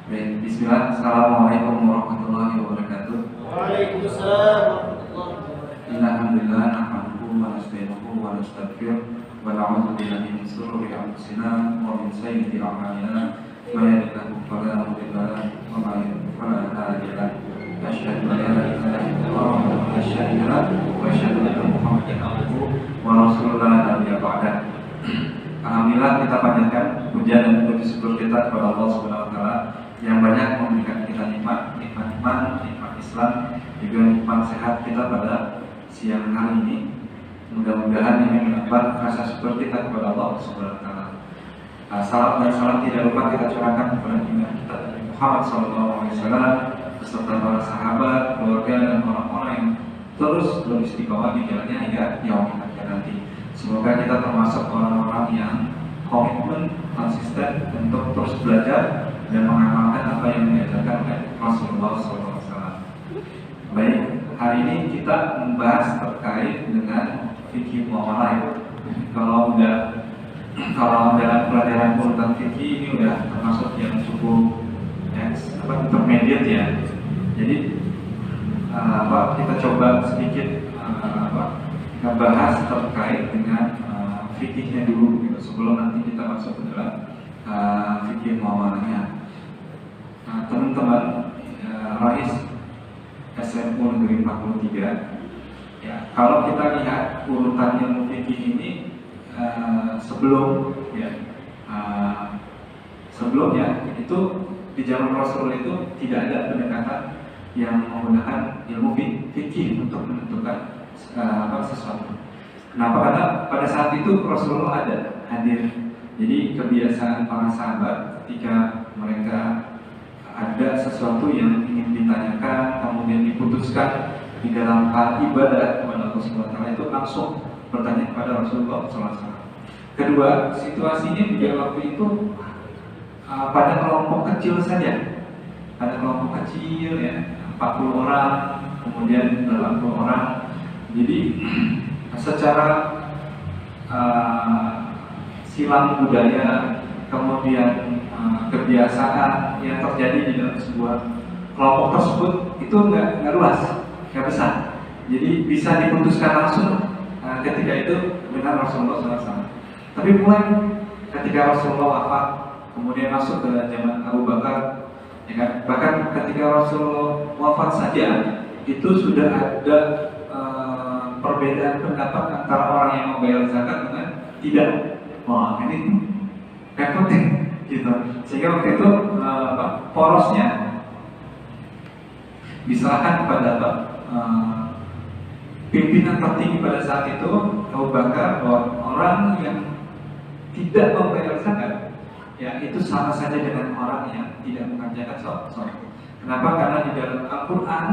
Baik, bismillah. Assalamualaikum warahmatullahi wabarakatuh. Waalaikumsalam warahmatullahi wabarakatuh. Innalhamdulillah nahmaduhu wa nasta'inuhu wa nastaghfiruh wa na'udzu billahi min shururi anfusina wa min sayyiati a'malina. May yahdihillahu fala mudilla lahu wa may yudlil fala hadiya lahu. Asyhadu an la ilaha illallah wa la syarika lahu wa asyhadu anna Muhammadan abduhu wa rasuluhu la nabiyya ba'dah. Alhamdulillah, kita panjatkan puja dan puji syukur kita kepada Allah Subhanahu wa taala yang banyak memberikan kita nikmat iman, nikmat Islam, juga nikmat sehat kita pada siang hari ini. Mudah-mudahan ini menambah rasa syukur kita kepada Allah Subhanahu wa taala. Salam dan salam tidak lupa kita curahkan kepada junjungan kita Nabi Muhammad SAW beserta para sahabat, keluarga dan orang-orang yang terus beristiqomah di jalannya hingga yaumul akhir nanti. Semoga kita termasuk orang-orang yang komitmen, konsisten untuk terus belajar dan mengamalkan apa yang diajarkan oleh Rasulullah SAW. Baik, hari ini kita membahas terkait dengan fikih muamalah. Kalau dalam pelajaran urutan fikih ini udah termasuk yang cukup intermediate ya. Jadi kita coba sedikit kita bahas terkait dengan fikihnya dulu gitu, sebelum nanti kita masuk ke dalam fikih muamalahnya. Teman-teman, Rais SMU Negeri 43 ya, kalau kita lihat urutan ilmu fikih ini sebelumnya itu di zaman Rasul itu tidak ada pendekatan yang menggunakan ilmu fikih untuk menentukan sesuatu. Kenapa? Karena pada saat itu Rasulullah ada hadir. Jadi kebiasaan para sahabat ketika mereka ada sesuatu yang ingin ditanyakan, kemudian diputuskan di dalam hal ibadah kepada Allah Subhanahu wa taala, itu langsung bertanya kepada Rasulullah SAW. Kedua, situasinya juga waktu itu pada kelompok kecil saja, pada kelompok kecil ya, 40 orang, kemudian 80 orang. Jadi secara silang budaya, kemudian kebiasaan yang terjadi di dalam sebuah kelompok tersebut itu nggak luas, nggak besar. Jadi bisa diputuskan langsung ketika itu dengan Rasulullah SAW. Tapi mulai ketika Rasulullah wafat, kemudian masuk ke zaman Abu Bakar, ya kan? Bahkan ketika Rasulullah wafat saja itu sudah ada perbedaan pendapat antara orang yang membayar zakat dengan tidak. Wah, ini repot gitu. Sehingga waktu itu porosnya diserahkan kepada pimpinan tertinggi pada saat itu, Abu Bakar, bahwa orang yang tidak membayar zakat ya itu sama saja dengan orang yang tidak mengerjakan sholat. Kenapa? Karena di dalam Al-Quran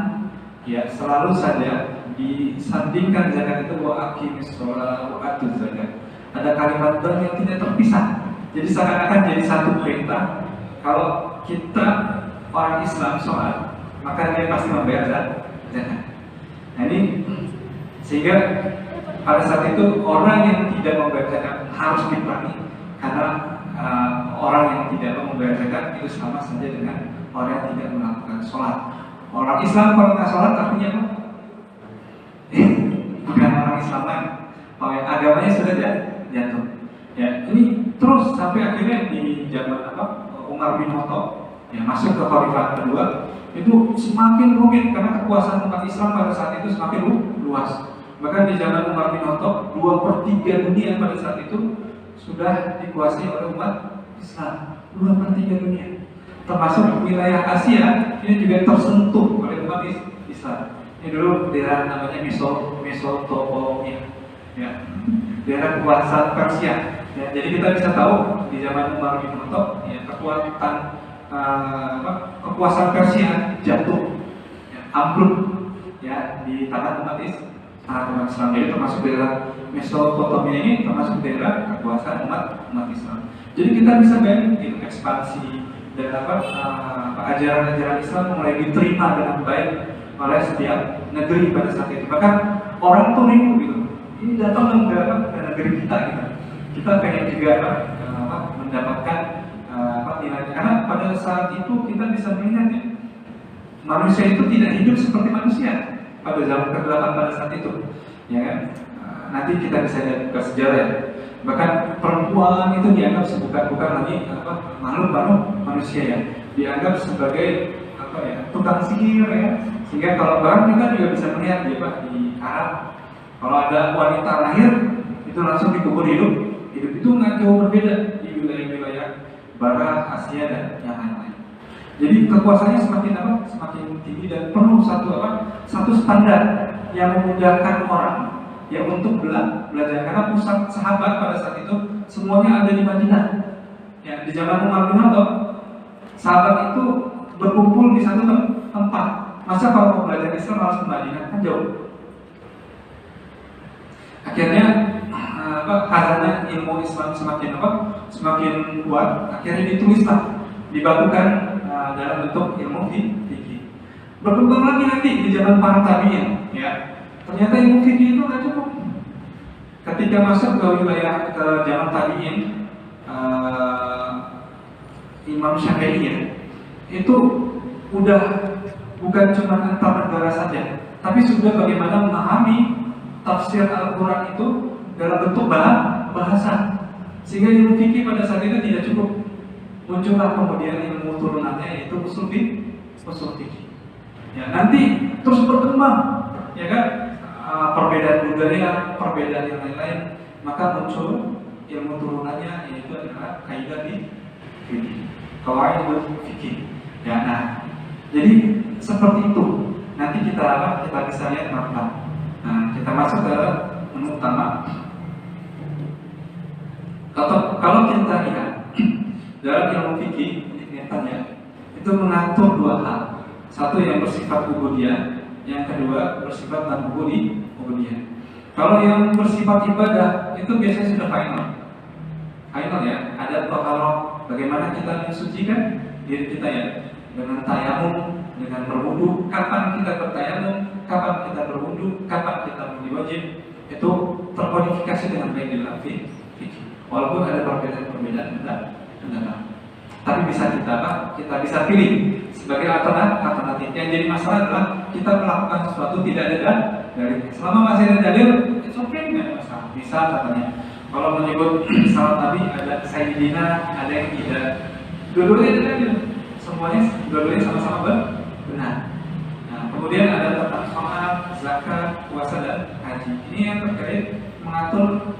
ya selalu saja disandingkan zakat itu wa aqimis shalah wa atuz zakat. Ada kalimat yang tidak terpisah. Jadi seakan-akan jadi satu perintah. Kalau kita orang Islam sholat, maka dia pasti membayar zakat. Nah ini sehingga pada saat itu orang yang tidak membayar zakat harus diperangi, karena orang yang tidak membayar zakat itu sama saja dengan orang yang tidak melakukan sholat. Orang Islam kalau nggak sholat artinya apa? Bukan orang Islam lagi. Agamanya sudah jatuh. Ya, ini terus sampai akhirnya di zaman Umar bin Khattab ya, masuk ke khalifah kedua, itu semakin rumit karena kekuasaan umat Islam pada saat itu semakin luas. Bahkan di zaman Umar bin Khattab 2/3 dunia pada saat itu sudah dikuasai oleh umat Islam. 2/3 dunia, termasuk wilayah Asia ini juga tersentuh oleh umat Islam. Ini dulu daerah namanya Mesopotamia, ya, daerah kekuasaan Persia. Ya, jadi kita bisa tahu di zaman Umar bin Khattab ya, kekuasaan Persia jatuh, ya, ambruk ya di tangan umat Islam. Jadi termasuk daerah Mesopotamia ini termasuk daerah kekuasaan umat Islam. Jadi kita bisa bayangin ekspansi dan ajaran-ajaran Islam mulai diterima dengan baik oleh setiap negeri pada saat itu. Bahkan orang tuh rindu gitu, ini datang ke negeri kita gitu. Kita pengen juga mendapatkan nilai karena pada saat itu kita bisa melihat ya, manusia itu tidak hidup seperti manusia pada zaman ke-8 pada saat itu, ya kan? Nanti kita bisa lihat buka sejarah ya. Bahkan perempuan itu dianggap bukan lagi makhluk manusia ya, dianggap sebagai tukang sihir ya. Sehingga kalau bahkan kita juga bisa melihat ya Pak di Arab, kalau ada wanita lahir itu langsung dikubur hidup itu nggak jauh berbeda di wilayah-wilayah Barat, Asia dan yang lain-lain. Jadi kekuasaannya semakin tinggi dan perlu satu standar yang memudahkan orang ya untuk belajar, karena pusat sahabat pada saat itu semuanya ada di Madinah. Ya, di zaman Umar bin Khattab, sahabat itu berkumpul di satu tempat. Masa kalau mau belajar Islam harus ke Madinah, kan jauh. Akhirnya khazanah ilmu Islam semakin kuat. Akhirnya ditulislah, dibakukan dalam bentuk ilmu fikih. Berkembang lagi nanti di zaman para tabi'in, ya. Ternyata ilmu fikih itu nggak cukup. Ketika masuk ke zaman tabi'in, Imam Syafi'i ya, itu udah bukan cuma antar negara saja, tapi sudah bagaimana memahami tafsir Al-Quran itu dalam bentuk bahasa. Sehingga ilmu fikih pada saat itu tidak cukup. Muncullah kemudian ilmu turunannya, yaitu usul fikih. Ya, nanti terus berkembang, ya kan? Perbedaan budaya, perbedaan yang lain-lain, maka muncul ilmu turunannya, yaitu adalah kaidah di fikih, qawaid fikih. Ya, nah, jadi seperti itu. Nanti kita bisa lihat pelan-pelan. Nah, kita masuk ke menu utama. Kalau kita lihat dalam ilmu fikih, kelihatannya itu mengatur dua hal. Satu yang bersifat ubudiyah, yang kedua bersifat non-ubudiyah. Kalau yang bersifat ibadah itu biasanya sudah final ya. Ada taharah, bagaimana kita mensucikan diri kita ya, dengan tayamum, dengan berwudu. Kapan kita bertayamum, kapan kita berwudu, kapan kita mandi wajib, itu terkodifikasi dengan baik di dalam fikih. Walaupun ada perbedaan pendapat, tapi bisa kita bisa pilih sebagai alternatif. Yang jadi masalah adalah kita melakukan sesuatu tidak ada dari. Selama masih ada dalil, it's okay, nggak ada masalah. Bisa katanya. Kalau menyebut salat Nabi ada sayyidina, ada yang tidak. Dua-duanya ada dalil. Semuanya dua-duanya sama-sama benar. Nah, kemudian ada tentang sholat, zakat, puasa dan haji. Ini yang terkait mengatur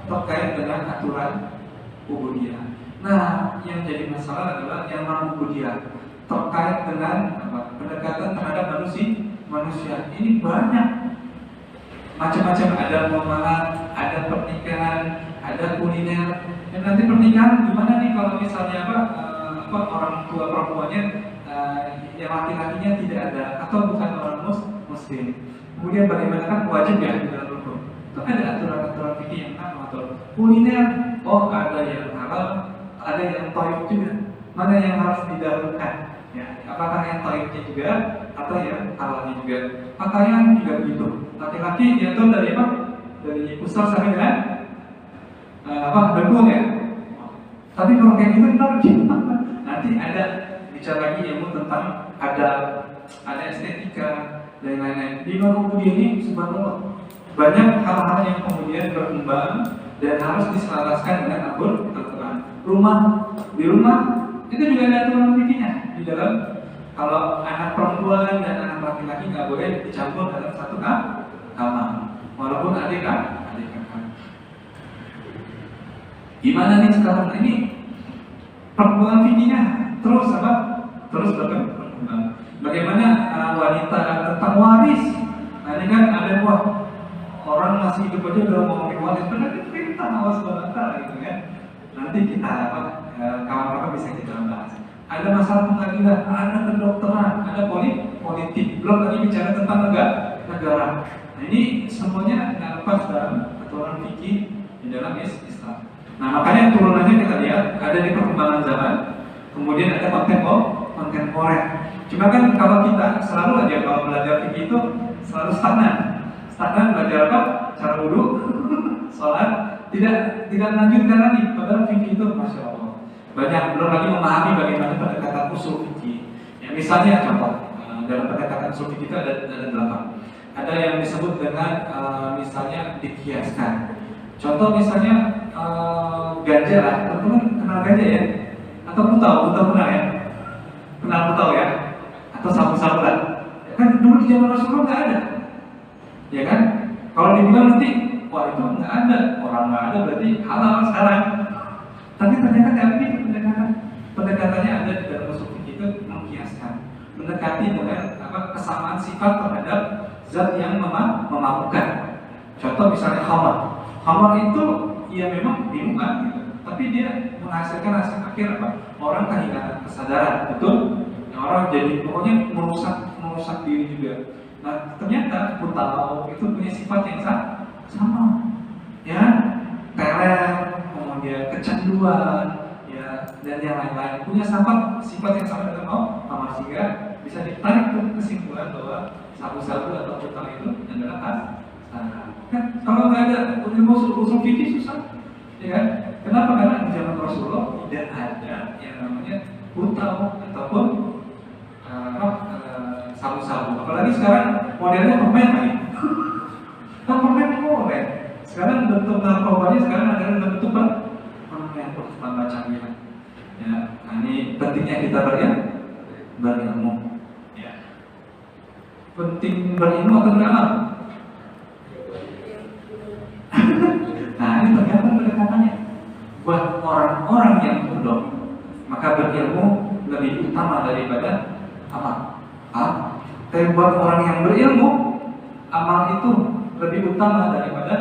terkait dengan aturan ubudiyah. Nah, yang jadi masalah adalah yang non-ubudiyah terkait dengan pendekatan terhadap manusia. Ini banyak macam-macam, ada muamalah, ada pernikahan, ada kuliner. Dan nanti pernikahan gimana nih kalau misalnya orang tua perempuannya yang laki-lakinya tidak ada atau bukan orang muslim. Kemudian bagaimana kan wajib ya di dalam rukun. Itu ada aturan-aturan fikih yang mengatur. Kuliner, ada yang halal, ada yang thayyib juga. Mana yang harus didahulukan? Ya, apakah yang thayyibnya juga atau yang halalnya juga? Pakaian juga begitu. Laki-laki diatur dari apa? Dari pusar sampai dengan dengkul ya. Tapi kalau kayak gitu gimana? Nanti ada bicara lagi ilmu tentang ada estetika dan lain-lain. Di non-ubudiyah ini subhanallah banyak hal-hal yang kemudian berkembang dan harus diselaraskan dengan Al-Quran. Di rumah itu juga ada aturan fikihnya di dalam. Kalau anak perempuan dan anak laki-laki nggak boleh dicampur dalam satu kamar, walaupun adik kakak. Gimana nih sekarang ini perkembangan fikihnya terus berkembang. Bagaimana wanita tentang waris? Nah, ini kan ada orang masih hidup aja udah ngomongin waris, benar itu perintah Allah SWT gitu kan. Nanti kita kawan-kawan bisa kita bahas. Ada masalah pengadilan, ada kedokteran, ada politik, belum lagi bicara tentang negara. Nah, ini semuanya nggak lepas dalam aturan fikih di dalam Islam. Nah, makanya turunannya kita lihat ada di perkembangan zaman, kemudian ada kontemporer. Cuma kan kalau kita selalu aja kalau belajar fikih itu selalu stagnan belajar apa? Cara wudu, sholat, tidak lanjutkan lagi. Padahal fikih itu masya Allah banyak, belum lagi memahami bagaimana pendekatan usul fikih. Ya, misalnya contoh dalam pendekatan usul fikih itu ada 8. Ada yang disebut dengan misalnya dikiaskan. Contoh misalnya ganja lah, teman-teman kenal ganja ya? Atau putau kenal ya? Kenal putau ya? Atau sabu-sabu lah? Kan dulu di zaman Rasulullah nggak ada, ya kan? Kalau dibilang nanti, wah itu nggak ada, orang nggak ada berarti halal sekarang. Tapi ternyata nggak begitu pendekatannya ada di dalam usul fikih itu mengkiaskan, mendekati dengan kesamaan sifat terhadap zat yang memabukkan. Contoh misalnya khamar itu ya memang minuman gitu, tapi dia menghasilkan hasil akhir apa? Orang kehilangan kesadaran, betul? Orang jadi pokoknya merusak diri juga. Nah ternyata putau itu punya sifat yang sama, ya, teler, kemudian kecanduan, ya, dan yang lain-lain punya sifat yang sama dengan khamar, sehingga bisa ditarik ke kesimpulan bahwa sabu-sabu atau putau itu adalah kan kalau nggak ada ilmu usul fikih susah, ya kan? Kenapa? Karena di zaman Rasulullah tidak ada yang namanya putau ataupun sabu-sabu. Apalagi sekarang modelnya permen lagi. Kan permen itu boleh. Sekarang bentuk narkobanya sekarang adalah bentuk permen, tambah canggih. Ya, nah ini pentingnya kita berilmu. Ya. Penting berilmu atau beramal? Nah ini tergantung pendekatannya. Buat orang-orang yang bodoh, maka berilmu lebih utama daripada amal. Tapi buat orang yang berilmu, amal itu lebih utama daripada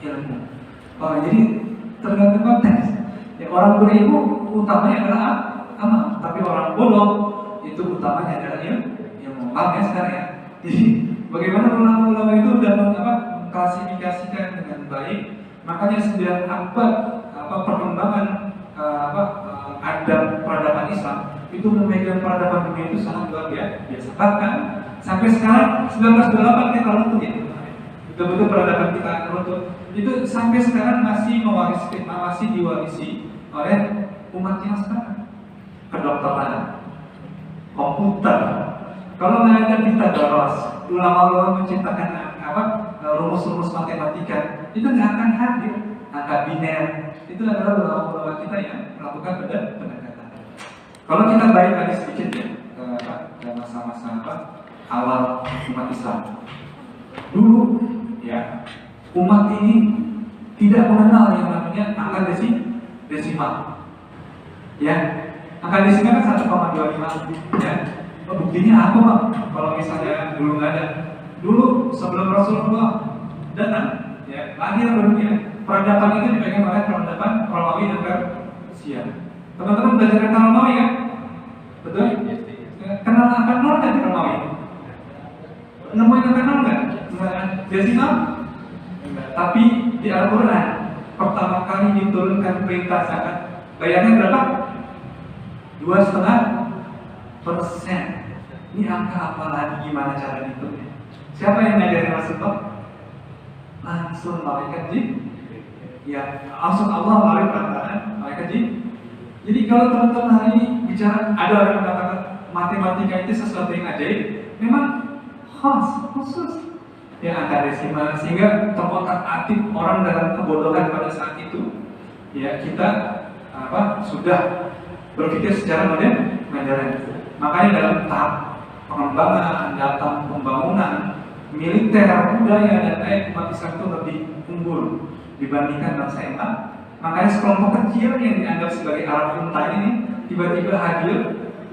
ilmu. Jadi tergantung konteks. Ya, orang berilmu utamanya adalah amal, tapi orang bodoh itu utamanya adalah ilmu. Paham ya sekarang ya? Jadi bagaimana ulama-ulama itu dalam klasifikasikan dengan baik. Makanya 9 abad perkembangan adab peradaban Islam itu memegang peradaban dunia itu sangat luar biasa. Bahkan sampai sekarang 1928 kita runtuh ya, betul-betul peradaban kita runtuh. Itu sampai sekarang masih diwarisi oleh umat yang sekarang. Kedokteran, komputer. Kalau nggak ada Pythagoras, ulama-ulama menciptakan rumus-rumus matematika, itu nggak akan hadir. Angka biner itu adalah ulama-ulama kita yang melakukan pendekatan. Kalau kita balik lagi sedikit ya ke masa-masa awal umat Islam. Dulu ya umat ini tidak mengenal yang namanya angka desimal. Ya, angka desimal kan 1,25 ya. Buktinya apa Bang? Kalau misalnya dulu nggak ada. Dulu sebelum Rasulullah datang, ya, lahir dunia, peradaban itu dipegang oleh peradaban Romawi dan Persia. Teman-teman belajar tentang Romawi kan? Betul? Kenal angka nol nggak di Romawi? Nemuin angka nol nggak? Desimal? Tapi di Al-Quran pertama kali diturunkan perintah zakat. Bayarnya berapa? 2,5%. Ini angka apa lagi? Gimana cara dihitungnya? Siapa yang ngajarin Rasulullah? Langsung malaikat Jibril. Ya, langsung Allah melalui perantaraan malaikat Jibril. Jadi kalau teman-teman hari ini bicara, ada orang yang mengatakan matematika itu sesuatu yang ajaib, memang khusus. Ya, angka desimal sehingga terotak-atik orang dalam kebodohan pada saat itu. Ya, kita sudah berpikir secara modern. Makanya dalam tahap pengembangan, dalam pembangunan militer, budaya dan lain umat Islam itu lebih unggul dibandingkan bangsa yang lain. Makanya sekelompok kecil yang dianggap sebagai Arab unta ini tiba-tiba hadir,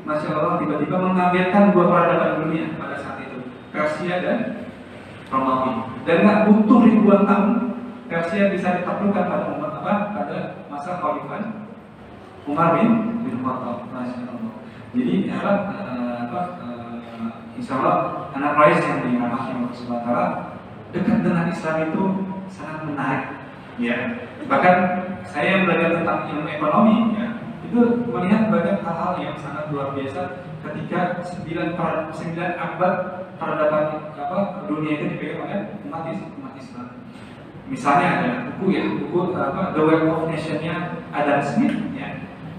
Masya Allah, tiba-tiba mengambilkan 2 peradaban dunia pada saat itu, Persia dan Romawi. Dan nggak butuh ribuan tahun Persia bisa ditaklukkan pada masa Khalifah Umar bin Khattab. Masya Allah. Jadi insya Allah anak Rais yang dirahmati Allah Subhanahu wa Ta'ala, dekat dengan Islam itu sangat menarik. Ya, bahkan saya belajar tentang ilmu ekonomi, ya, itu melihat banyak hal-hal yang sangat luar biasa ketika 9 abad peradaban dunia itu dipegang oleh umat Islam. Misalnya ada buku The Wealth of Nation-nya Adam Smith, ya.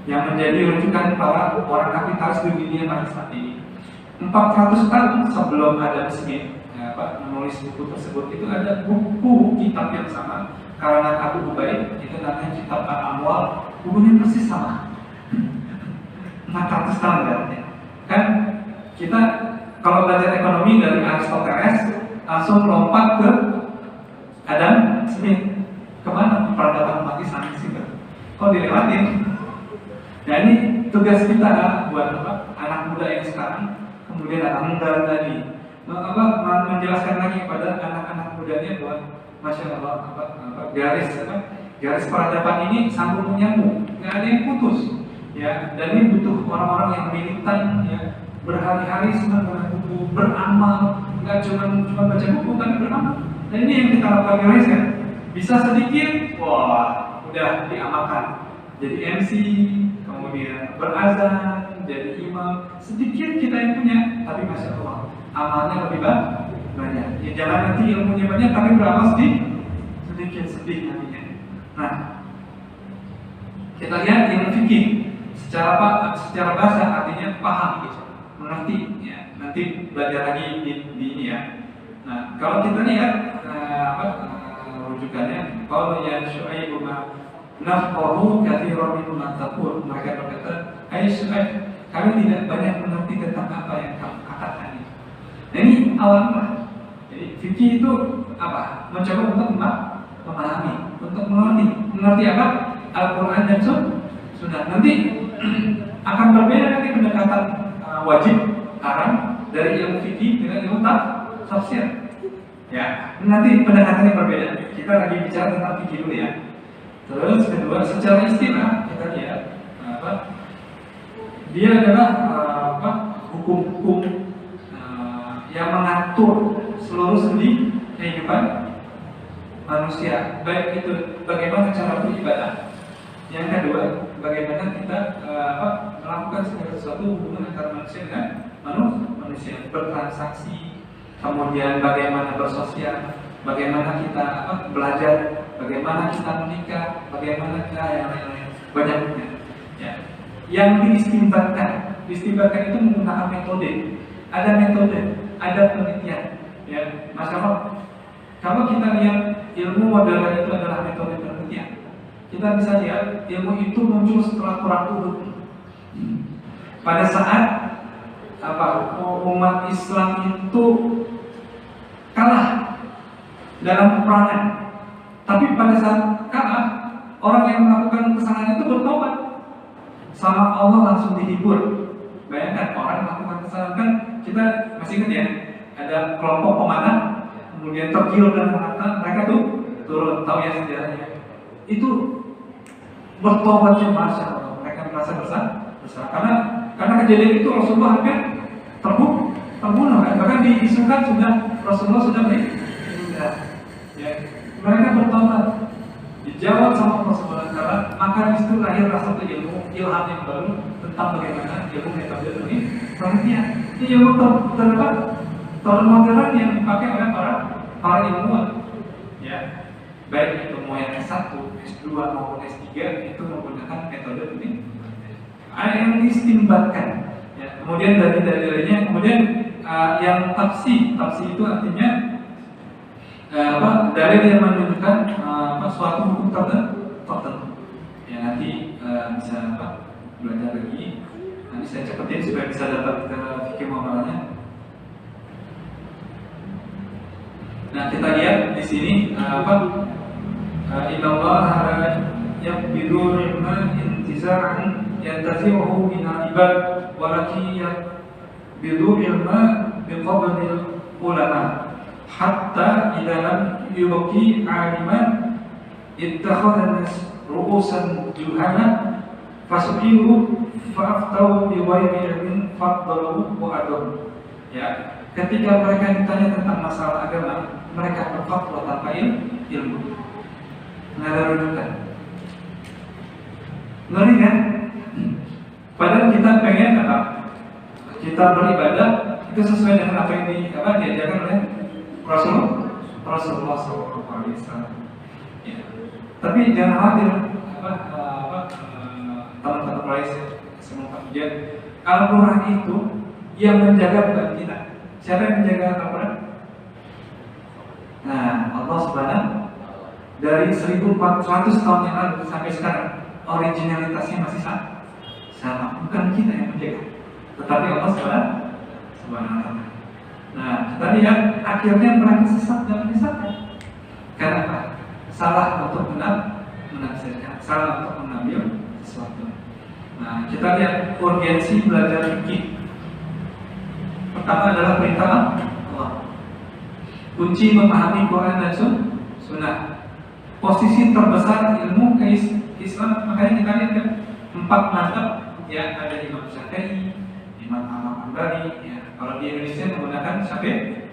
yang menjadi rujukan para orang kapitalis di dunia pada saat ini. 400 tahun sebelum Adam Smith menulis buku tersebut, itu ada buku kitab yang sama karangan Abu Ubaid, itu namanya kitab Al-Amwal, bukunya persis sama. 400 tahun kan kita kalau belajar ekonomi dari Aristoteles langsung lompat ke Adam Smith, kemana peradaban mati sains itu kok dilewatin. Nah ini tugas kita buat anak muda yang sekarang, kemudian anak muda tadi menjelaskan lagi kepada anak-anak mudanya bahwa masya Allah garis peradaban ini sambung menyambung, nggak ada yang putus ya. Dan ini butuh orang-orang yang militan ya, berhari-hari senang dengan buku, beramal, nggak cuma baca buku tapi beramal. Dan ini yang kita lakukan di Malaysia. Bisa sedikit, wah udah diamalkan jadi MC, kemudian berazan, jadi imam. Sedikit kita yang punya, tapi masya Allah amalnya lebih banyak. Ya jangan nanti ilmunya banyak tapi berapa sedikit nantinya. Nah, kita lihat ilmu fikih secara bahasa artinya paham, mengerti. Ya, nanti belajar lagi di ini ya. Nah, kalau kita lihat rujukannya, kalau ya Syu'aib nafqahu katsiran mimma taqul, mereka berkata, "Hai Syu'aib, kami tidak banyak mengerti tentang apa yang kamu katakan." Nah, ini awalnya. Jadi fikih itu apa? Mencoba untuk memahami, untuk mengerti apa? Al-Quran dan Sunnah. Nanti akan berbeda nanti pendekatan wajib, haram dari ilmu fikih dengan ilmu tafsir. Ya, nanti pendekatannya berbeda. Kita lagi bicara tentang fikih dulu ya. Terus kedua, secara istilah kita lihat dia adalah hukum-hukum yang mengatur seluruh sendi kehidupan manusia, baik itu bagaimana cara beribadah. Yang kedua, bagaimana kita melakukan segala sesuatu hubungan antara manusia dengan manusia, bertransaksi, kemudian bagaimana bersosial, bagaimana kita belajar, bagaimana kita menikah, bagaimana kita yang lain-lain, banyaknya. Ya. Yang diistimbatkan itu menggunakan metode. Ada metode, ada penelitian. Ya, masalah kalau kita lihat ilmu modern itu adalah metode penelitian. Kita bisa lihat ilmu itu muncul setelah perang Uhud. Pada saat umat Islam itu kalah dalam peperangan, tapi pada saat kalah orang yang melakukan kesalahan itu bertobat, sama Allah langsung dihibur. Bayangkan orang melakukan kesalahan, kan kita masih ingat ya, ada kelompok pemanah, kemudian tergiur dan mengatakan mereka tuh turun, tahu ya sejarahnya. Itu bertobatnya masya Allah, mereka merasa bersalah karena kejadian itu Rasulullah hampir terbunuh kan? Bahkan diisukan Rasulullah sudah meninggal. Ya, mereka bertobat, dijawab sama Rasulullah karena maka disitu lahirlah satu ilmu ilham yang baru tentang bagaimana ilmu metode ini penelitian. Ini ilmu termodern yang dipakai oleh para ilmuwan. Ya, baik itu mau yang S1, S2 maupun S3 itu menggunakan metode ini. Ada yang diistimbatkan. Ya, kemudian dari dalilnya, kemudian yang tafsir itu artinya dalil yang menunjukkan suatu hukum tertentu. Ya nanti bisa belajar lagi. Nanti saya cepetin supaya bisa dapat fikih muamalahnya. Nah kita lihat di sini Innallaha yaqbidu ilma intiza'an yantazi'uhu min al-ibad walakin yaqbidu ilma biqabdil ulama hatta idza lam yubqi 'aliman ittakhadha an-nas ru'usan juhala fasu'ilu fa'aftau bi ghairi ilmin faqdalu wa adaw. Ya, ketika mereka ditanya tentang masalah agama, mereka berfatwa tanpa ilmu. Nggak ada rujukan. Ngeri kan? Padahal kita pengen kita beribadah itu sesuai dengan apa yang diajarkan oleh Rasulullah SAW. Ya. Tapi jangan khawatir, tahun Malaysia semua ujian. Al-Quran itu yang menjaga bukan kita. Siapa yang menjaga Al-Quran? Nah, Allah Subhanahu dari 1400 tahun yang lalu sampai sekarang originalitasnya masih sama. Bukan kita yang menjaga, tetapi Allah Subhanahu. Nah, tadi yang akhirnya mereka sesat dan menyesatkan. Kenapa? Salah untuk menafsirkan, salah untuk mengambil sesuatu. Nah, kita lihat urgensi belajar fikih. Pertama adalah perintah Allah. Kunci memahami Quran dan Sunnah. Posisi terbesar ilmu Islam, makanya kita lihat kan 4 mazhab ya, ada Imam Syafi'i, Imam Ahmad Hambali. Ya, kalau di Indonesia menggunakan Syafi'i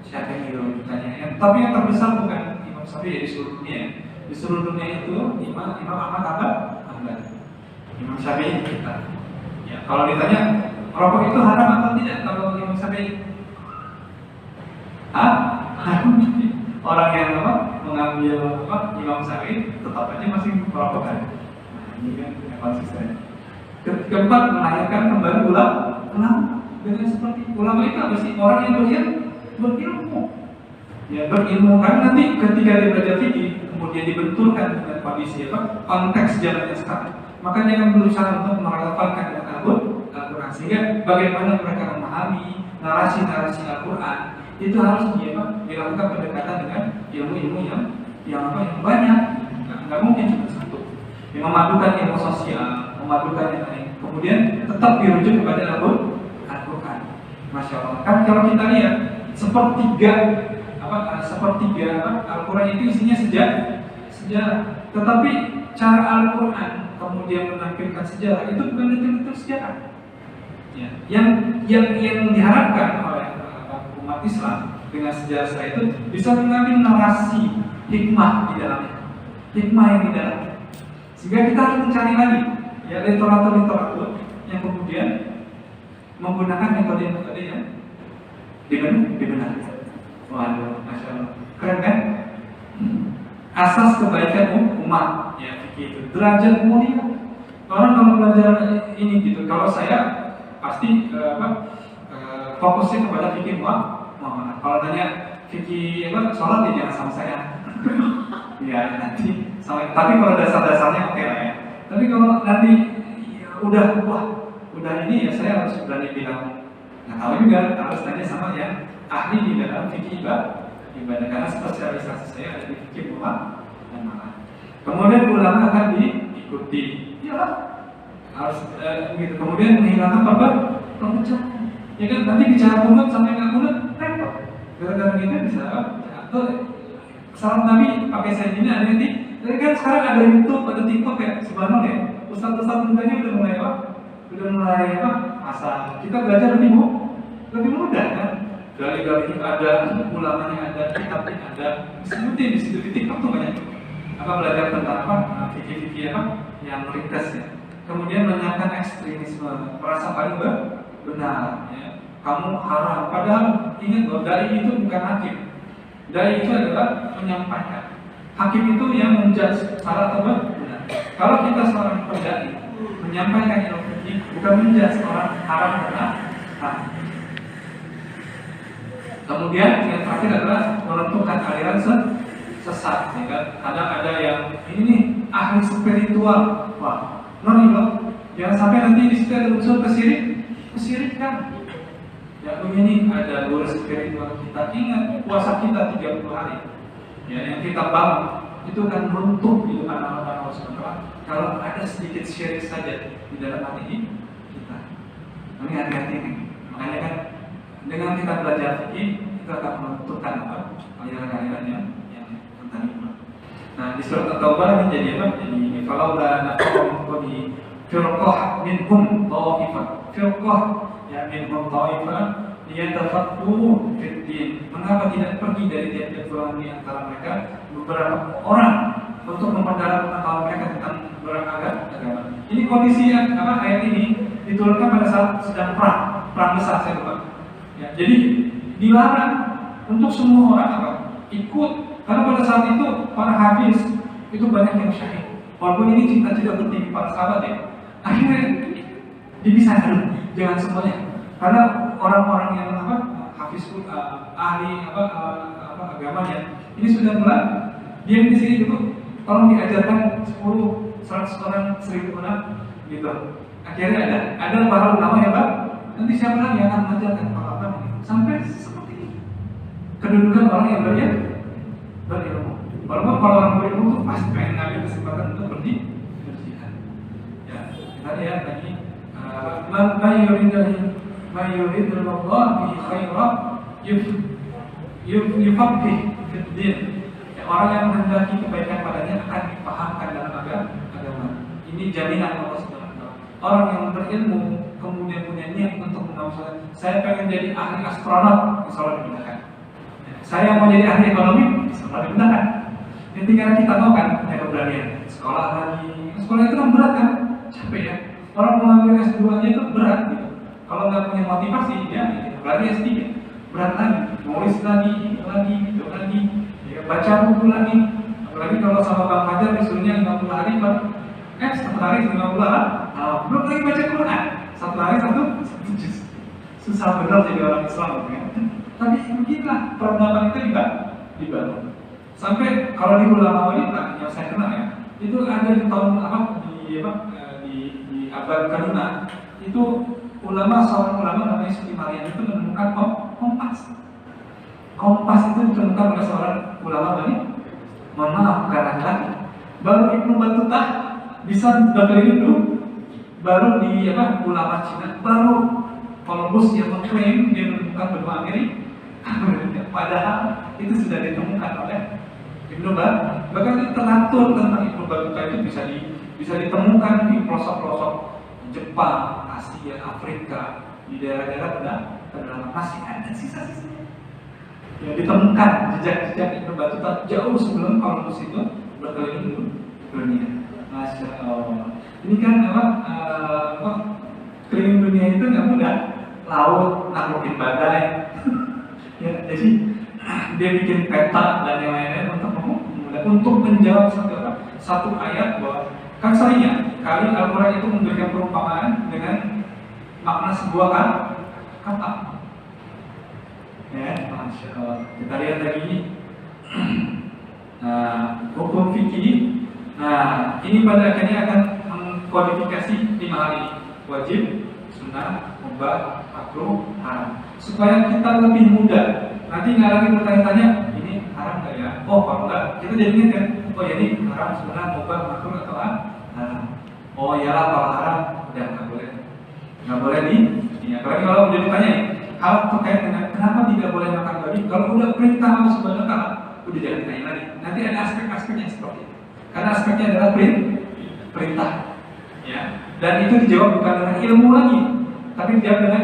ditanya. Tapi yang terbesar bukan Imam Syafi'i di seluruh dunia. Di seluruh dunia itu Imam Ahmad Hambali. Imam Syafi'i kita. Ya, kalau ditanya rokok itu haram atau tidak kalau Imam Syafi'i? Haram. Orang yang mengambil Imam Syafi'i tetap aja masih merokok kan? Nah, ini kan konsisten. Keempat, melahirkan kembali ulama. Dengan seperti ulama itu apa sih? Orang yang berilmu. Ya, berilmu kan nanti ketika dia belajar fikih kemudian dibenturkan dengan kondisi konteks zamannya sekarang. Maka dia akan berusaha untuk merelevankan dengan Al-Quran, sehingga bagaimana mereka memahami narasi-narasi Al-Quran itu harus dilakukan pendekatan dengan ilmu-ilmu yang banyak. Nggak mungkin cuma satu. Yang memadukan ilmu sosial, memadukan yang lain, kemudian tetap dirujuk kepada Al-Quran. Masya Allah. Kan kalau kita lihat sepertiga Al-Quran itu isinya sejarah. Tetapi cara Al-Quran kemudian menampilkan sejarah itu bukan detail-detail sejarah. Ya. Yang diharapkan oleh umat Islam dengan sejarah itu bisa mengambil narasi hikmah di dalamnya, hikmah yang di dalamnya. Sehingga kita harus mencari lagi ya literatur yang kemudian menggunakan metode-metode yang dibenarkan. Waduh, Masya Allah, keren kan? Asas kebaikan umat ya gitu, derajat mulia. Orang kalau belajar ini gitu, kalau saya pasti fokusnya kepada fikih muamalah. Kalau tanya fikih sholat ya jangan sama saya. Ya nanti sama. Tapi kalau dasar-dasarnya oke lah ya. Tapi kalau nanti ya, udah ini ya saya harus berani bilang nggak tahu juga, harus tanya sama yang ahli di dalam fikih ibadah karena spesialisasi saya ada di fikih muamalah. Kemudian ulama akan diikuti, iyalah harus gitu. Kemudian menghilangkan perpecahan. Ya kan nanti bicara kunut sampai nggak kunut repot. Gara-gara kita bisa atau salam Nabi pakai saya ini ada nanti. Tapi kan sekarang ada YouTube, ada TikTok ya, subhanallah ya. Ustaz-ustaz mudanya udah mulai masa kita belajar lebih mudah kan. Gali-gali ada ulamanya, ada kitabnya, ada sebutin di situ di TikTok tuh banyak. Belajar tentang fikih-fikih yang ringkas ya. Kemudian menyiapkan ekstremisme, merasa paling benar ya. Kamu haram, padahal ingat bahwa dai itu bukan hakim. Dai itu adalah menyampaikan. Hakim itu yang menjudge salah atau benar. Kalau kita seorang pendai menyampaikan ilmu fikih, bukan menjudge orang haram benar. Kemudian yang terakhir adalah menentukan aliran sesat. Ya kan? Kadang ada yang ini nih ahli spiritual, wah, loh, jangan sampai nanti di situ ada unsur kesirikan. Ya begini ada guru spiritual kita, ingat puasa kita 30 hari. Ya yang kita bangun itu kan runtuh di depan Allah SWT kalau ada sedikit syirik saja di dalam hati kita. Ini hati-hati nih. Makanya kan dengan kita belajar fikih kita akan menentukan aliran-aliran yang tentang iman. Nah di surat At-Taubah ini jadi apa? Jadi kalau la naqom di firqah minhum ta'ifah, firqah ya minhum ta'ifah liyatafaqahu fid din. Mengapa tidak pergi dari tiap-tiap golongan di antara mereka beberapa orang untuk memperdalam pengetahuan mereka tentang beragama. Ini kondisi yang ayat ini diturunkan pada saat sedang perang besar saya lupa. Ya, jadi dilarang untuk semua orang ikut, karena pada saat itu para hafiz itu banyak yang syahid. Walaupun ini cita-cita tertinggi para sahabat ya, Akhirnya dipisahkan, jangan semuanya. Karena orang-orang yang hafiz ahli agamanya ini sudah mulai dia di sini dulu, tolong diajarkan 10, 100 orang, 1000 orang gitu. Akhirnya ada para ulama yang nanti siapa lagi yang akan mengajarkan para ulama ini sampai seperti ini. Kedudukan orang yang berilmu. Walaupun kalau orang berilmu itu pasti pengen ngambil kesempatan untuk berjihad. Ya, kita lihat lagi man yuridullah bihi khairan yufaqih fid din. Orang yang menghendaki kebaikan padanya akan dipahamkan dalam agama. Ini jaminan Allah Subhanahu wa taala. Orang yang berilmu kemudian punya niat untuk mengamalkan, saya pengen jadi ahli astronot, insyaallah dimudahkan. Saya mau jadi ahli ekonomi, insyaallah dimudahkan. Jadi tinggal kita mau kan punya keberanian. Sekolah itu kan berat kan, capek ya. Orang mengambil S2 nya itu berat gitu. Kalau nggak punya motivasi, ya apalagi S3 berat lagi, nulis lagi, ya, baca buku lagi. Apalagi kalau sama Bang Fajar disuruhnya 50 hari satu hari 50 hari, belum lagi baca Quran, satu hari satu juz. Susah benar jadi orang Islam gitu kan. Tapi beginilah peradaban itu dibangun. Sampai kalau di ulama wanita yang saya kenal ya, itu ada di tahun di abad ke-5 itu seorang ulama namanya Siti Maryam itu menemukan kompas itu ditemukan oleh seorang ulama wanita. Mohon maaf, bukan laki-laki. Baru Ibnu Battuta bisa berkeliling dulu, baru di ulama Cina, baru Columbus yang mengklaim dia menemukan benua Amerika. Padahal itu sudah ditemukan oleh Ibnu Battuta. Bahkan literatur tentang Ibnu Battuta itu bisa ditemukan di pelosok-pelosok Jepang, Asia, Afrika, di daerah-daerah pedalaman masih ada sisa-sisanya. Ya, ditemukan jejak-jejak Ibnu Battuta jauh sebelum Columbus itu berkeliling dunia. Masya Allah. Ini kan keliling dunia itu nggak mudah. Laut, naklukin badai. Ya, jadi dia bikin peta dan yang lainnya untuk menjawab satu ayat bahwa kan seringnya kali Al-Quran itu memberikan perumpamaan dengan makna sebuah kata. Ya, Masya Allah. Kita lihat lagi hukum fikih. Nah, ini pada akhirnya akan mengkodifikasi 5 hal ini: wajib, sunnah, mubah, makruh, haram. Supaya kita lebih mudah. Nanti nggak lagi bertanya-tanya, ini haram nggak ya? Oh, kalau nggak, kita jadi ingat kan? Oh ya, ini haram, sunnah, mubah, makruh atau haram? Oh iyalah, kalau haram udah nggak boleh nih. Apalagi kalau udah ditanya nih, hal terkait dengan kenapa tidak boleh makan babi, kalau udah perintah Allah Subhanahu wa taala, udah jangan ditanya lagi. Nanti ada aspek-aspeknya seperti itu. Karena aspeknya adalah perintah, ya. Dan itu dijawab bukan dengan ilmu lagi, tapi dijawab dengan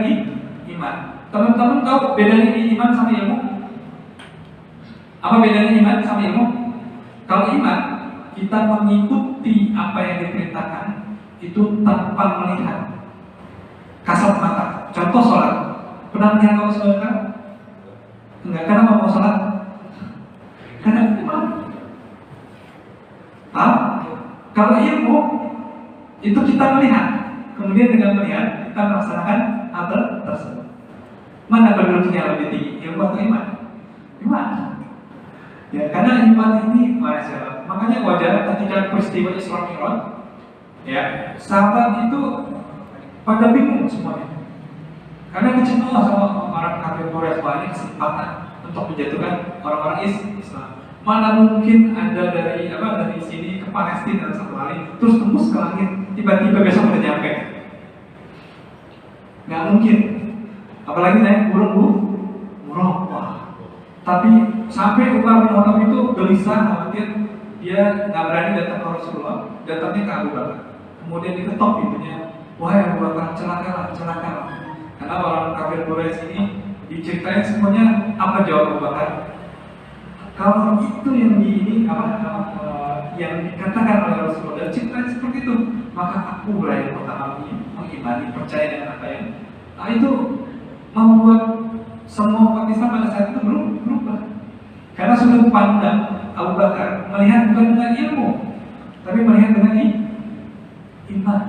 iman. Teman-teman tahu bedanya iman sama ilmu? Apa bedanya iman sama ilmu? Kalau iman, kita mengikuti apa yang diperintahkan itu tanpa melihat kasat mata. Contoh sholat, pernah melihat kalau sholat kan? Enggak, karena mau sholat? Karena iman. Kalau ilmu itu kita melihat, kemudian dengan melihat kita melaksanakan hal tersebut. Mana penduduknya lebih tinggi, ilmu atau iman? Iman. Ya, karena iman ini Masya Allah. Makanya wajar ketika peristiwa Isra Mi'raj, ya, sahabat itu pada bingung semuanya. Karena dicemooh sama orang kafir Quraisy, banyak kesempatan untuk menjatuhkan orang-orang Islam. Mana mungkin ada dari sini ke Palestina dalam satu hari, terus tembus ke langit, tiba-tiba besok udah nyampe. Nggak mungkin. Apalagi naik burung. Wah. Tapi sampai Umar bin Khattab itu gelisah, khawatir, dia nggak berani datang ke Rasulullah, datangnya ke Abu Bakar. Kemudian diketok pintunya, wahai Abu Bakar, celakalah. Karena orang kafir Quraisy ini diceritain semuanya, apa jawab Abu Bakar? Kalau itu yang yang dikatakan oleh Rasulullah dan ceritain seperti itu, maka aku yang pertama mengimani, percaya dengan apa yang itu membuat semua umat Islam pada saat itu berubah. Karena sudut pandang Abu Bakar melihat bukan dengan ilmu, tapi melihat dengan iman.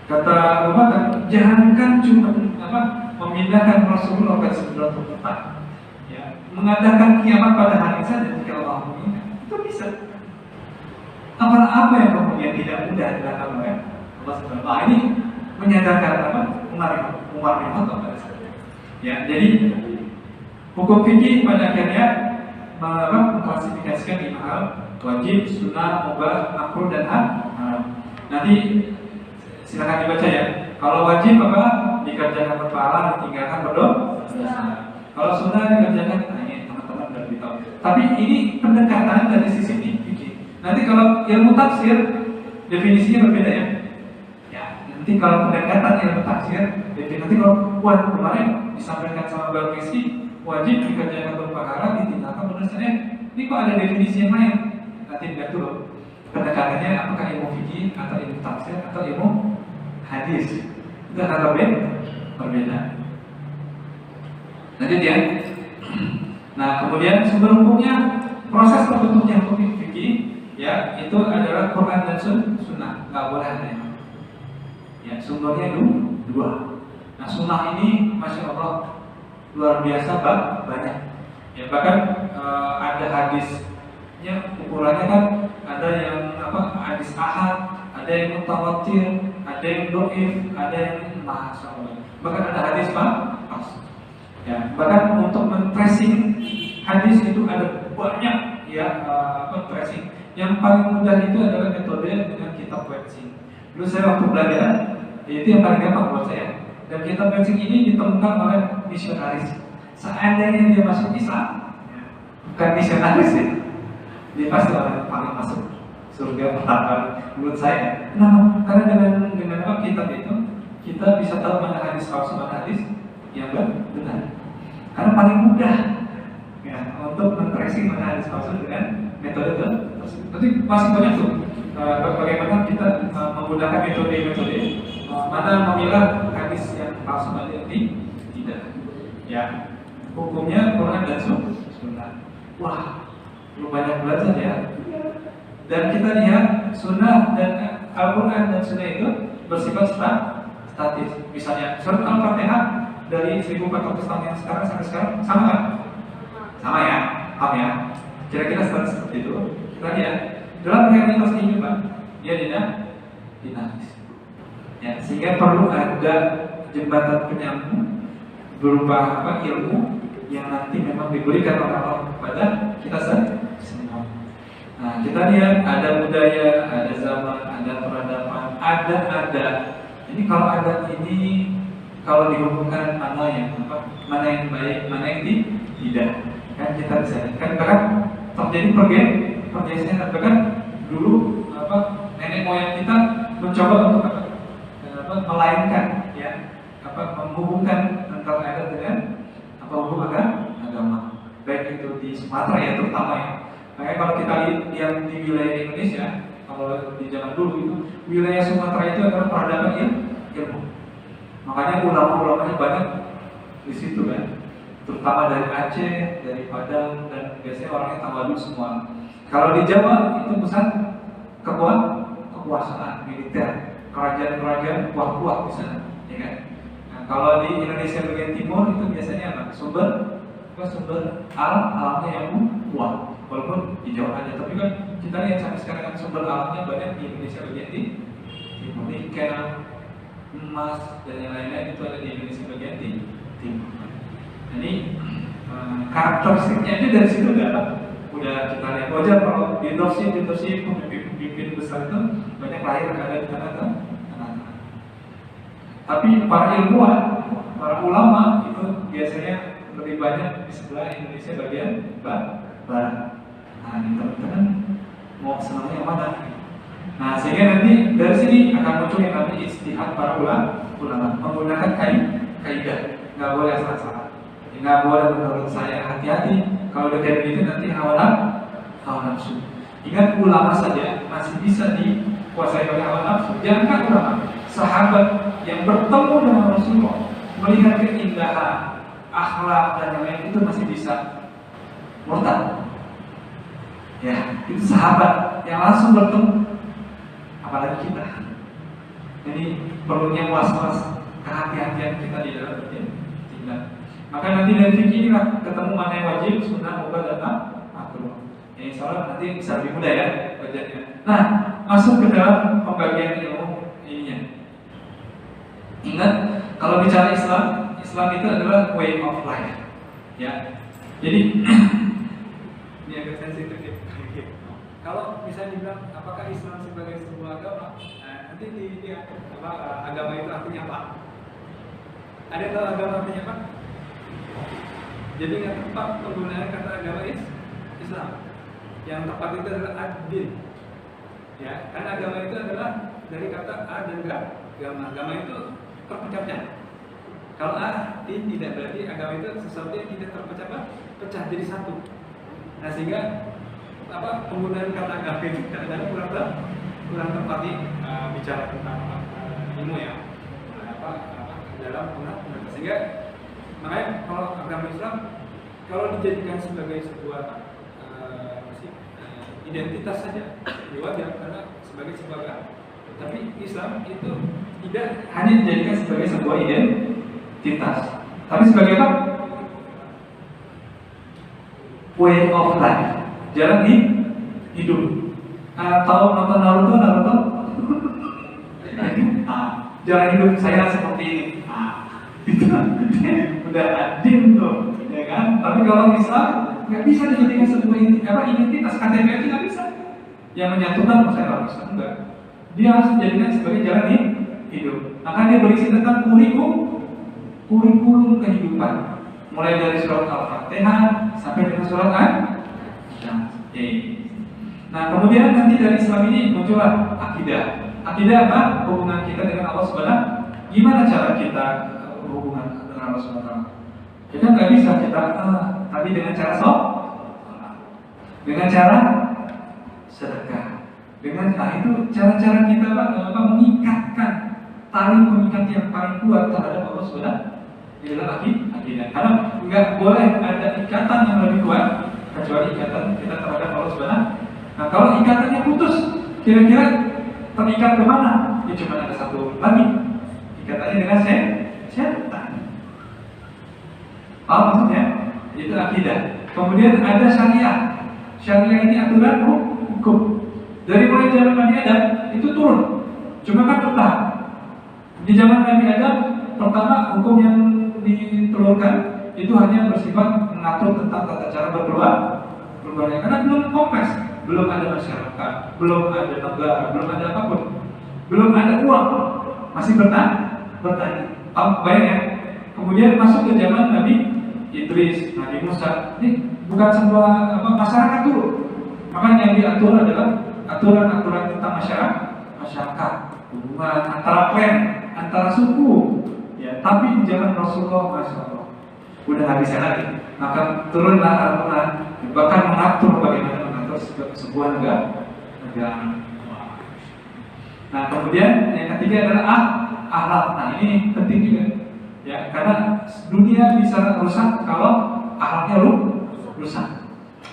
Kata Umar kan, jangankan cuma memindahkan Rasulullah ke Sidratul Muntaha, ya, mengadakan kiamat pada hari saja jika Allah menginginkan, itu bisa. Apa yang kemudian tidak mudah dilakukan oleh Allah Subhanahu wa Ta'ala. Ini menyadarkan Umar bin Khattab pada saat itu. Ya, jadi hukum fikih pada akhirnya mengklasifikasikan 5 hal: wajib, sunnah, mubah, makruh, dan haram. Nanti silakan dibaca ya. Kalau wajib dikerjakan berpahala, ditinggalkan berdosa. Kalau sunnah dikerjakan, ini teman-teman sudah beritahu. Tapi ini pendekatan dari sisi fikih. Nanti kalau ilmu tafsir definisinya berbeda ya. Ya, nanti kalau pendekatan ilmu tafsir, nanti kalau kemarin disampaikan sama Bang Rizky, wajib dikerjakan berpahala, ditinggalkan berdosa. Ini kok ada definisi yang lain? Nanti lihat dulu pendekatannya, apakah ilmu fikih atau ilmu tafsir atau ilmu hadis. Itu akan berbeda. Nanti dia. Nah, kemudian sumber hukumnya, proses terbentuknya hukum fikih, ya, itu adalah Quran dan Sunnah. Nggak boleh ada yang. Ya, sumbernya dua. Nah, Sunnah ini, masya Allah, luar biasa banyak. Ya, bahkan ada hadisnya, ukurannya kan ada yang hadis ahad, ada yang mutawatir, ada yang dhaif, ada yang masya Allah. Bahkan ada hadis pas. Ya, bahkan untuk men-tracing hadis itu ada banyak ya tracing. Yang paling mudah itu adalah metode dengan kitab Wetsing. Dulu saya waktu belajar, itu yang paling gampang buat saya. Dan kitab Wetsing ini ditemukan oleh misionaris. Seandainya dia masuk Islam, bukan misionaris ya, dia pasti orang paling masuk surga pertama menurut saya. Kenapa? Karena dengan kitab itu kita bisa tahu mana hadis palsu, mana hadis yang benar. Karena paling mudah ya untuk men-tracing mana hadis palsu dengan metode tersebut. Tapi masih banyak tuh bagaimana kita menggunakan metode mana memilah hadis yang palsu, mana yang tidak. Ya, hukumnya Quran dan Sunnah. Wah, belum banyak belajar ya. Dan kita lihat Sunnah dan Al-Quran dan Sunnah itu bersifat statis. Misalnya surat Al-Fatihah dari 1400 tahun yang sekarang sampai sekarang sama kan? Sama ya, paham ya? Kira-kira seperti itu. Kita lihat dalam realitas kehidupan dia dinamis. Ya, sehingga perlu ada jembatan penyambung berupa ilmu yang nanti memang diberikan oleh Allah kepada kita semua. Nah, kita lihat ada budaya, ada zaman, ada peradaban, ada. Ini kalau ada ini, kalau dihubungkan mana yang baik, mana yang tidak, kan kita bisa kan terjadi pergeseran. Bahkan dulu nenek moyang kita mencoba untuk melainkan ya menghubungkan antara adat dengan hukum agama, baik itu di Sumatera ya terutama ya. Makanya kalau kita lihat di wilayah Indonesia, kalau di zaman dulu itu wilayah Sumatera itu adalah peradaban ilmu. Makanya ulama-ulamanya banyak di situ kan, terutama dari Aceh, dari Padang, dan biasanya orangnya tawadhu semua. Kalau di Jawa itu pusat kekuasaan militer, kerajaan-kerajaan kuat-kuat di sana, ya kan? Nah, kalau di Indonesia bagian timur itu biasanya sumber alamnya yang kuat. Walaupun di Jawa ada, tapi kan kita lihat sampai sekarang kan sumber alamnya banyak di Indonesia bagian timur, nikel, emas, dan yang lain-lain itu ada di Indonesia bagian timur. Jadi karakteristiknya itu dari situ udah kita lihat wajar kalau di Indonesia pemimpin besar itu banyak lahir ada di tanah. Tapi para ilmuwan, para ulama itu biasanya lebih banyak di sebelah Indonesia bagian barat. Nah, ini teman-teman mau senangnya yang mana? Nah, sehingga nanti dari sini akan muncul yang namanya ijtihad para ulama menggunakan kaidah. Nggak boleh asal-asalan. Nggak boleh menurut saya, hati-hati kalau udah kayak begitu nanti hawa nafsu. Ingat, ulama saja masih bisa dikuasai oleh hawa nafsu. Jangankan ulama, sahabat yang bertemu dengan Rasulullah melihat keindahan, akhlak dan yang lain itu masih bisa murtad. Ya, itu sahabat yang langsung bertemu apalagi kita. Jadi perlunya was-was, kehati-hatian kita di dalam bertindak. Maka nanti dari fikih inilah ketemu mana yang wajib, sunnah, mubah, dan makruh. Ya, insya Allah nanti bisa lebih mudah ya belajarnya. Nah, masuk ke dalam pembagian ilmu ininya. Ingat, kalau bicara Islam, Islam itu adalah way of life. Ya, jadi ini agak sensitif ya. Kalau bisa dibilang apakah Islam sebagai sebuah agama, nanti dilihat agama itu artinya apa? Ada yang tahu agama artinya apa? Jadi yang tepat penggunaan kata agama Islam. Yang tepat itu adalah ad-din. Ya, karena agama itu adalah dari kata a dan agama. Agama itu terpecah-pecah. Kalau a, din tidak berarti agama itu sesuatu yang tidak terpecah jadi satu. Nah, sehingga penggunaan kata agama itu kadang-kadang kurang tepat bicara tentang ilmu ya. Dalam penggunaan. Sehingga makanya kalau agama Islam kalau dijadikan sebagai sebuah identitas saja wajar karena sebagai sebuah agama. Tapi Islam itu tidak hanya dijadikan sebagai sebuah identitas, tapi sebagai apa? Way of life, jalan hidup. Tahu nonton Naruto? Jalan hidup saya seperti ini. Itu udah adil tuh, ya kan? Tapi kalau Islam nggak bisa dijadikan sebuah identitas, KTP itu nggak bisa. Yang menyatukan masyarakat Islam enggak. Dia harus dijadikan sebagai jalan hidup. Maka dia berisi tentang kurikulum kehidupan, mulai dari surat Al-Fatihah sampai dengan surat An-Nahl. Nah, kemudian nanti dari Islam ini muncullah akidah. Akidah apa? Hubungan kita dengan Allah Subhanahu. Gimana cara kita hubungan dengan Allah Subhanahu? Kita nggak bisa kita tapi dengan cara dengan cara sedekah, dengan itu cara-cara kita mengikatkan tali pengikat yang paling kuat terhadap Allah Subhanahu. Ini adalah akidah. Karena nggak boleh ada ikatan yang lebih kuat kecuali ikatan kita terhadap Allah Subhanahu. Nah, kalau ikatannya putus, kira-kira terikat kemana? Ya cuma ada satu lagi, ikatannya dengan setan. Paham maksudnya? Itu akidah. Kemudian ada syariah. Syariah ini aturan hukum. Dari mulai zaman Nabi Adam itu turun. Cuma kan bertahap. Di zaman Nabi Adam pertama hukum yang ditelurkan itu hanya bersifat mengatur tentang tata cara berkeluarga. Karena belum kompleks, belum ada masyarakat, belum ada negara, belum ada apapun, belum ada uang, masih bertani. Bayang ya. Kemudian masuk ke zaman Nabi Idris, Nabi Musa. Ini bukan sebuah masyarakat dulu. Makanya yang diatur adalah aturan-aturan tentang masyarakat, hubungan antara klan, antara suku. Ya, tapi di zaman Rasulullah, Masya Allah, udah nggak bisa lagi. Maka turunlah Al-Quran, bahkan mengatur bagaimana mengatur sebuah negara. Nah, kemudian yang ketiga adalah akhlak. Nah, ini penting juga. Ya, karena dunia bisa rusak kalau akhlaknya rusak.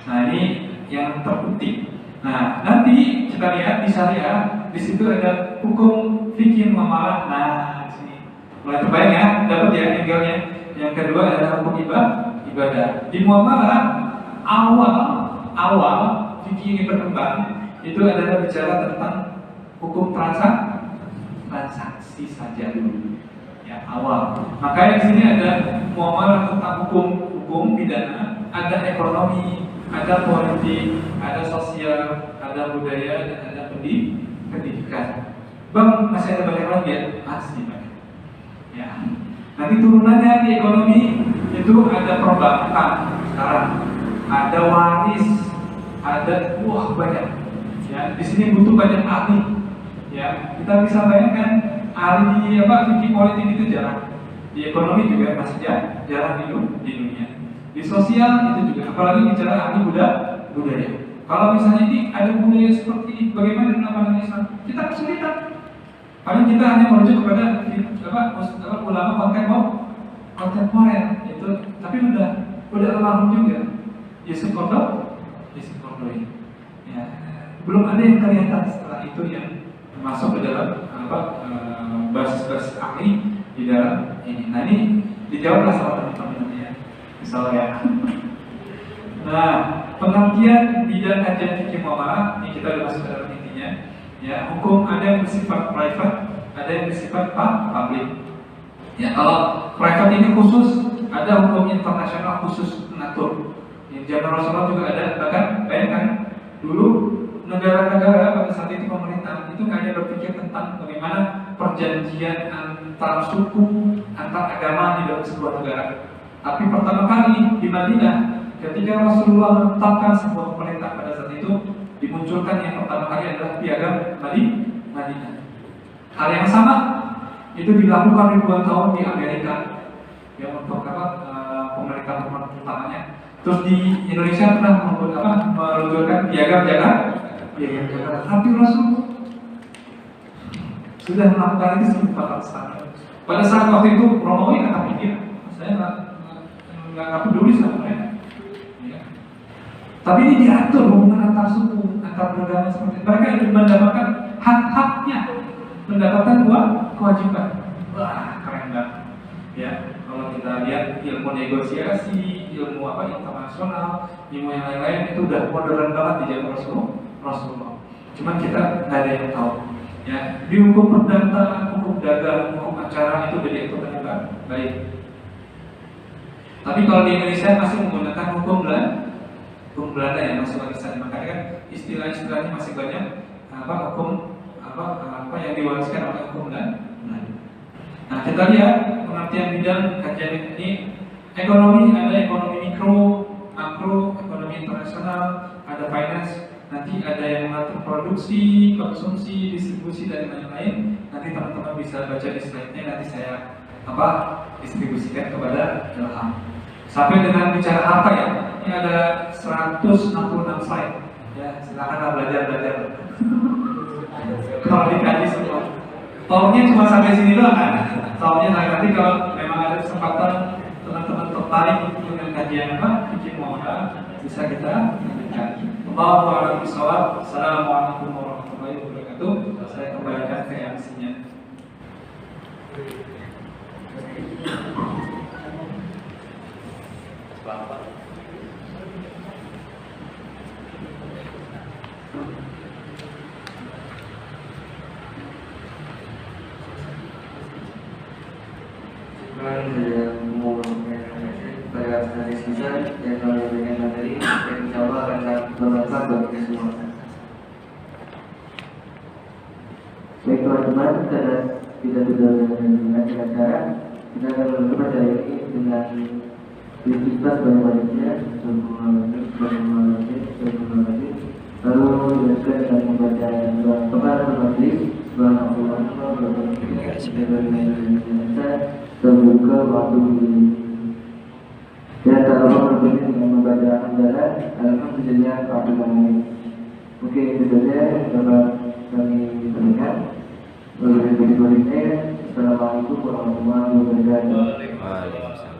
Nah, ini yang terpenting. Nah, nanti kita lihat di syariah, di situ ada hukum fikih muamalah. Nah, di sini mulai terbayang ya, dapat ya angle-nya. Yang kedua adalah hukum ibadah. Di muamalah awal fikih ini berkembang itu adalah bicara tentang hukum transaksi saja dulu. Ya, awal. Makanya di sini ada muamalah tentang hukum pidana, ada ekonomi, ada politik, ada sosial, ada budaya, dan ada pendidikan. Bang, masih ada banyak lagi ya? Masih banyak. Ya. Nanti turunannya di ekonomi itu ada perbankan sekarang, ada waris, ada banyak. Ya, di sini butuh banyak ahli. Ya, kita bisa bayangkan ahli fikih politik itu jarang. Di ekonomi juga masih jarang di dunia. Di sosial itu juga, apalagi bicara ahli budaya. Kalau misalnya ini ada budaya seperti ini, bagaimana dengan pandangan Islam? Kita kesulitan. Paling kita hanya merujuk kepada ulama kontemporer itu, tapi udah almarhum juga. Yusuf Qaradawi. Ya, belum ada yang kelihatan setelah itu yang masuk ke dalam basis-basis ahli di dalam ini. Nah ini dijawablah sama teman-teman ya, misalnya ya. Nah pengertian bidang kajian fikih muamalah ini kita udah masuk ke dalam intinya. Ya hukum ada yang bersifat private, ada yang bersifat public. Ya kalau private ini khusus, ada hukum internasional khusus mengatur. Di zaman Rasulullah juga ada, bahkan bayangkan dulu negara-negara pada saat itu pemerintah itu hanya berpikir tentang bagaimana perjanjian antar suku, antar agama di dalam sebuah negara. Tapi pertama kali di Madinah, ketika Rasulullah menetapkan sebuah pemerintah pada saat itu, dimunculkan yang pertama kali adalah piagam Madinah. Hal yang sama itu dilakukan ribuan tahun di Amerika, yang untuk pemerintah pertamanya. Terus di Indonesia pernah meluncurkan piagam Jakarta, tapi Rasul sudah melakukan itu 1400 tahun. Pada saat waktu itu Romawi nggak pikir, saya nggak peduli sama mereka. Ya. Tapi ini diatur hubungan antar suku, antar beragama seperti itu. Mereka ingin mendapatkan hak-haknya, mendapatkan kewajiban. Wah keren banget. Ya, kalau kita lihat ilmu negosiasi, ilmu internasional, ilmu yang lain-lain itu udah modern banget di zaman Rasulullah. Cuman kita nggak ada yang tahu. Ya, di hukum perdata, hukum dagang, hukum acara itu udah diatur dengan baik. Tapi kalau di Indonesia masih menggunakan hukum Belanda yang masih warisan, makanya kan istilah-istilahnya masih banyak hukum yang diwariskan oleh hukum Belanda. Nah kita lihat pengertian bidang kajian ini ekonomi, ada ekonomi mikro, makro, ekonomi internasional, ada finance, nanti ada yang mengatur produksi, konsumsi, distribusi dan lain-lain. Nanti teman-teman bisa baca di slide-nya, nanti saya distribusikan kepada Ilham. Sampai dengan bicara harta ya, ini ada 166 slide. Ya silakan belajar. Kalau dikaji semua. Tolnya cuma sampai sini doang kan? Tolnya nanti kalau memang ada kesempatan teman-teman tertarik dengan kajian fikih muamalah bisa kita lanjutkan. Allahu a'lam bishawab. Assalamualaikum warahmatullahi wabarakatuh. Saya kembalikan ke MC-nya. Pada hari sisa yang kami berikan materi yang insya Allah akan sangat bermanfaat bagi kita semua. Baik teman-teman, kita sudah dengan acara kita akan menutup acara ini dengan aktivitas banyak-banyaknya lalu dilanjutkan dengan membaca doa kepada majlis terbuka waktu ini. Dan kalau berbeda dengan membaca hamdalah, alhamdulillah rabbil alamin. Mungkin itu saja dapat kami berikan. Assalamualaikum warahmatullahi wabarakatuh.